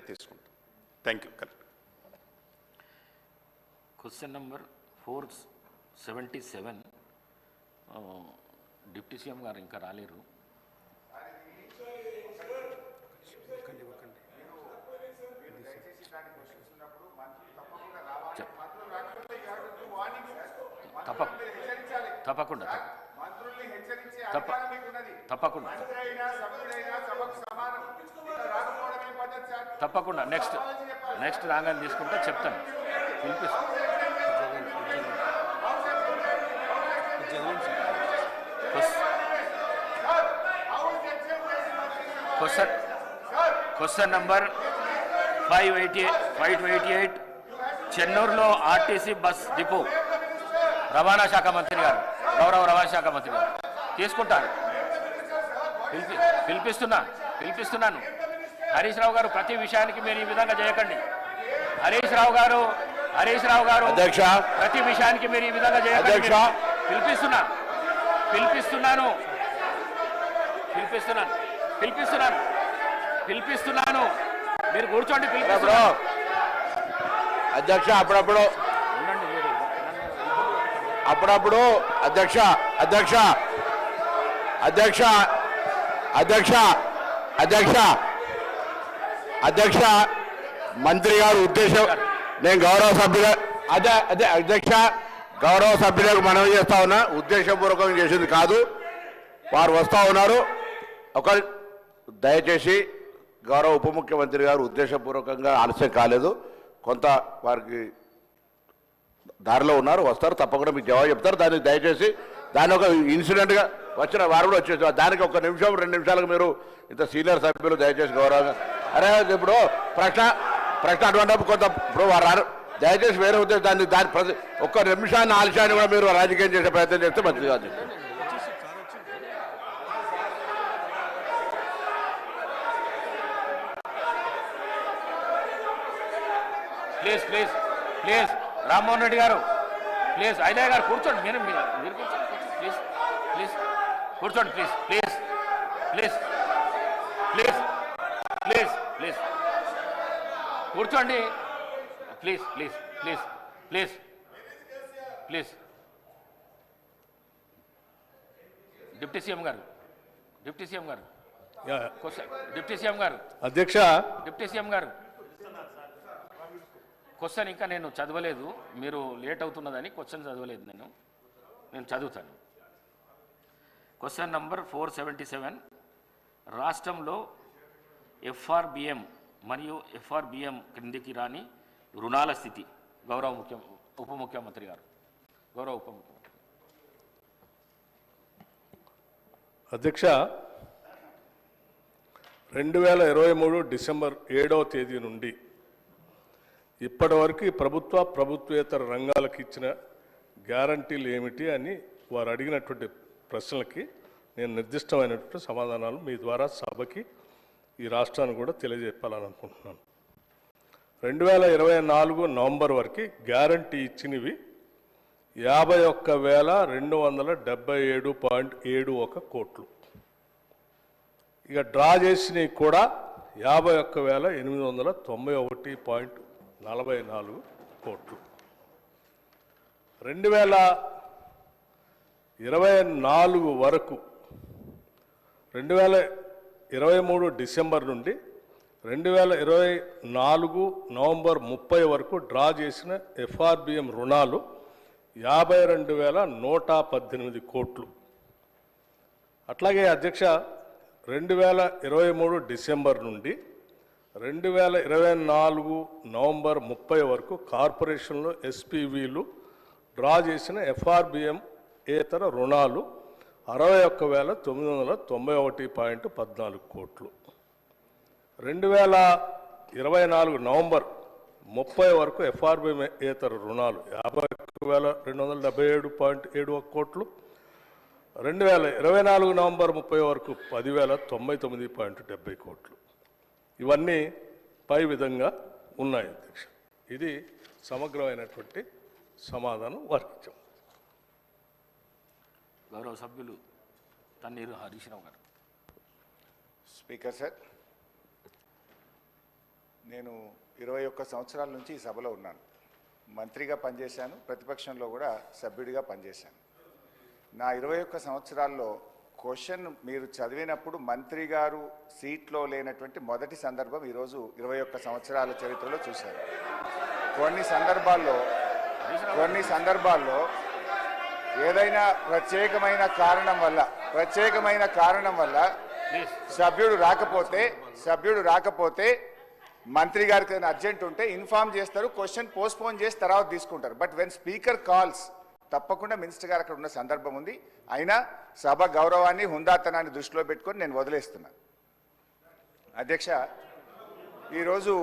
తీసుకుంటాం. Thank you. Correct. Question number 477 deputy CM గారు ఇంకా రాలేరు. తప్పకుండా తప్పకుండా తప్పకుండా నెక్స్ట్ రాగానే తీసుకుంటే చెప్తాను. క్వశ్చన్ నంబర్ 588 చెన్నూరులో ఆర్టీసీ బస్ డిపో రవాణా శాఖ మంత్రి గారు, గౌరవ రవాణా శాఖ మంత్రి గారు తీసుకుంటారు. పిలిపిస్తున్నాను. హరీష్ రావు గారు ప్రతి విషయానికి మీరు ఈ విధంగా చేయకండి. హరీష్ రావు గారు అధ్యక్ష, ప్రతి విషయానికి మీరు ఈ విధంగా చేయకండి. పిలిపిస్తున్నాను. మీరు కూర్చోండి. అధ్యక్ష, అప్పుడప్పుడు అధ్యక్ష మంత్రి గారు ఉద్దేశం నేను గౌరవ సభ్యులకు మనవి చేస్తా ఉన్నా. ఉద్దేశపూర్వకంగా చేసింది కాదు. వారు వస్తూ ఉన్నారు. దయచేసి గౌరవ ఉప ముఖ్యమంత్రి గారు ఉద్దేశపూర్వకంగా ఆలస్యం కాలేదు. కొంత వారికి దారిలో ఉన్నారు, వస్తారు, తప్పకుండా మీకు జవాబు చెప్తారు. దానికి దయచేసి దాని ఒక ఇన్సిడెంట్గా వచ్చిన వారు కూడా వచ్చేసి దానికి 1 నిమిషం 2 నిమిషాలకు మీరు ఇంత సీనియర్ సభ్యులు దయచేసి గౌరవంగా ఇప్పుడు ప్రశ్న అటువంటి కొంత ఇప్పుడు వారు దయచేసి వేరే ఉద్దేశం దాన్ని 1 నిమిషాన్ని ఆలస్యాన్ని కూడా మీరు రాజకీయం చేసే ప్రయత్నం చేస్తే మంచిది కాదు. ప్లీజ్ రామ్మోహన్ రెడ్డి గారు, ప్లీజ్ ఐలయ్య గారు కూర్చోండి. మీరు కూర్చోండి కూర్చోండి ప్లీజ్ కూర్చోండి. ప్లీజ్ డిప్యూటీ సీఎం గారు అధ్యక్ష, డిప్యూటీ సీఎం గారు క్వశ్చన్ ఇంకా నేను చదవలేదు. మీరు లేట్ అవుతున్నదని క్వశ్చన్ చదవలేదు. నేను చదువుతాను. క్వశ్చన్ నంబర్ 477 రాష్ట్రంలో ఎఫ్ఆర్బిఎం మరియు ఎఫ్ఆర్బిఎం క్రిందికి రాని రుణాల స్థితి. గౌరవ ఉప ముఖ్యమంత్రి గారు. అధ్యక్ష, 2023 డిసెంబర్ 7వ తేదీ నుండి ఇప్పటివరకు ప్రభుత్వేతర రంగాలకు ఇచ్చిన గ్యారంటీలు ఏమిటి అని వారు అడిగినటువంటి ప్రశ్నలకి నేను నిర్దిష్టమైనటువంటి సమాధానాలు మీ ద్వారా సభకి ఈ రాష్ట్రాన్ని కూడా తెలియజెప్పాలని అనుకుంటున్నాను. 2024 నవంబర్ వరకు గ్యారంటీ ఇచ్చినవి 51,277.71 కోట్లు. ఇక డ్రా చేసినవి కూడా 51,891.44 కోట్లు. 2024 వరకు 2023 డిసెంబర్ నుండి 2024 నవంబర్ 30 వరకు డ్రా చేసిన ఎఫ్ఆర్బిఎం రుణాలు 52,118 కోట్లు. అట్లాగే అధ్యక్ష, 2023 డిసెంబర్ నుండి 2024 నవంబర్ 30 వరకు కార్పొరేషన్లో ఎస్పీవీలు డ్రా చేసిన ఎఫ్ఆర్బిఎం ఏతర రుణాలు 61,991.14 కోట్లు. 2024 నవంబర్ 30 వరకు ఎఫ్ఆర్బిఎం ఏతర రుణాలు 51,277.71 కోట్లు. 2024 నవంబర్ 30 వరకు 10,099.70 కోట్లు. ఇవన్నీ పై విధంగా ఉన్నాయి అధ్యక్ష. ఇది సమగ్రమైనటువంటి సమాధానం వారికి. గౌరవ సభ్యులు తన్నీరు హరీష్ రావు గారు. స్పీకర్ సార్, నేను 21 సంవత్సరాల నుంచి ఈ సభలో ఉన్నాను. మంత్రిగా పనిచేశాను, ప్రతిపక్షంలో కూడా సభ్యుడిగా పనిచేశాను. నా 21 సంవత్సరాల్లో క్వశ్చన్ మీరు చదివినప్పుడు మంత్రి గారు సీట్లో లేనటువంటి మొదటి సందర్భం ఈరోజు 21 సంవత్సరాల చరిత్రలో చూశారు. కొన్ని సందర్భాల్లో ఏదైనా ప్రత్యేకమైన కారణం వల్ల సభ్యుడు రాకపోతే మంత్రి గారికి ఏదైనా అర్జెంట్ ఉంటే ఇన్ఫార్మ్ చేస్తారు, క్వశ్చన్ పోస్ట్పోన్ చేసి తర్వాత తీసుకుంటారు. బట్ వెన్ స్పీకర్ కాల్స్ తప్పకుండా మినిస్టర్ గారు అక్కడ ఉన్న సందర్భం ఉంది. అయినా సభ గౌరవాన్ని హుందాతనాన్ని దృష్టిలో పెట్టుకొని నేను వదిలేస్తున్నా. అధ్యక్ష, ఈరోజు